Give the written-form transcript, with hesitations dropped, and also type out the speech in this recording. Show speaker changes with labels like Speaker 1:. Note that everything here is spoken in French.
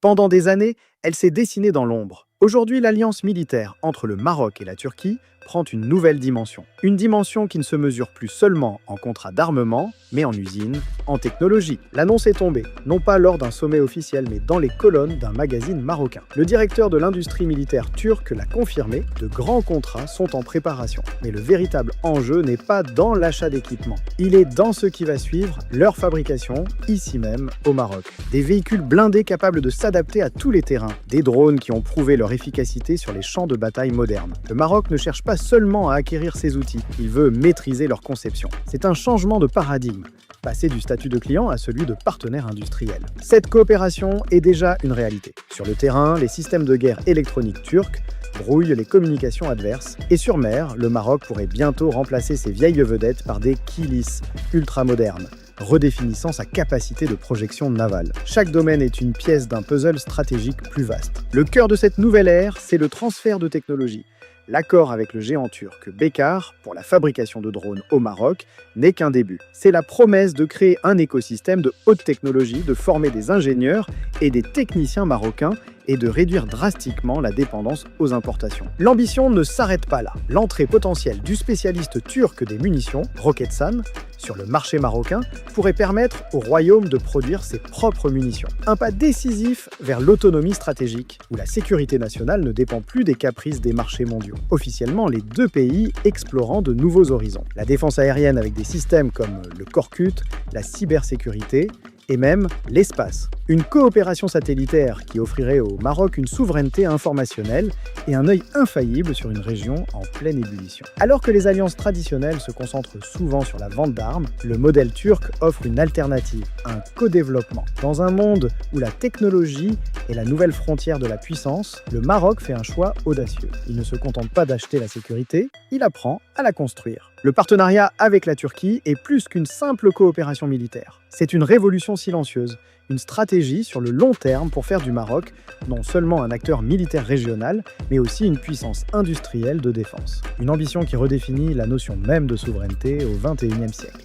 Speaker 1: Pendant des années, elle s'est dessinée dans l'ombre. Aujourd'hui, l'alliance militaire entre le Maroc et la Turquie prend une nouvelle dimension. Une dimension qui ne se mesure plus seulement en contrats d'armement, mais en usines, en technologie. L'annonce est tombée, non pas lors d'un sommet officiel, mais dans les colonnes d'un magazine marocain. Le directeur de l'industrie militaire turque l'a confirmé, de grands contrats sont en préparation. Mais le véritable enjeu n'est pas dans l'achat d'équipements. Il est dans ce qui va suivre, leur fabrication, ici même, au Maroc. Des véhicules blindés capables de s'adapter à tous les terrains, des drones qui ont prouvé leur efficacité sur les champs de bataille modernes. Le Maroc ne cherche pas seulement à acquérir ces outils, il veut maîtriser leur conception. C'est un changement de paradigme, passer du statut de client à celui de partenaire industriel. Cette coopération est déjà une réalité. Sur le terrain, les systèmes de guerre électroniques turcs brouillent les communications adverses, et sur mer, le Maroc pourrait bientôt remplacer ses vieilles vedettes par des Kilis ultramodernes, redéfinissant sa capacité de projection navale. Chaque domaine est une pièce d'un puzzle stratégique plus vaste. Le cœur de cette nouvelle ère, c'est le transfert de technologie. L'accord avec le géant turc Bekar pour la fabrication de drones au Maroc n'est qu'un début. C'est la promesse de créer un écosystème de haute technologie, de former des ingénieurs et des techniciens marocains et de réduire drastiquement la dépendance aux importations. L'ambition ne s'arrête pas là. L'entrée potentielle du spécialiste turc des munitions, Roketsan, sur le marché marocain pourrait permettre au royaume de produire ses propres munitions. Un pas décisif vers l'autonomie stratégique, où la sécurité nationale ne dépend plus des caprices des marchés mondiaux. Officiellement, les deux pays explorant de nouveaux horizons. La défense aérienne avec des systèmes comme le Corkut, la cybersécurité, et même l'espace. Une coopération satellitaire qui offrirait au Maroc une souveraineté informationnelle et un œil infaillible sur une région en pleine ébullition. Alors que les alliances traditionnelles se concentrent souvent sur la vente d'armes, le modèle turc offre une alternative, un co-développement. Dans un monde où la technologie est la nouvelle frontière de la puissance, le Maroc fait un choix audacieux. Il ne se contente pas d'acheter la sécurité, il apprend à la construire. Le partenariat avec la Turquie est plus qu'une simple coopération militaire. C'est une révolution silencieuse, une stratégie sur le long terme pour faire du Maroc non seulement un acteur militaire régional, mais aussi une puissance industrielle de défense. Une ambition qui redéfinit la notion même de souveraineté au XXIe siècle.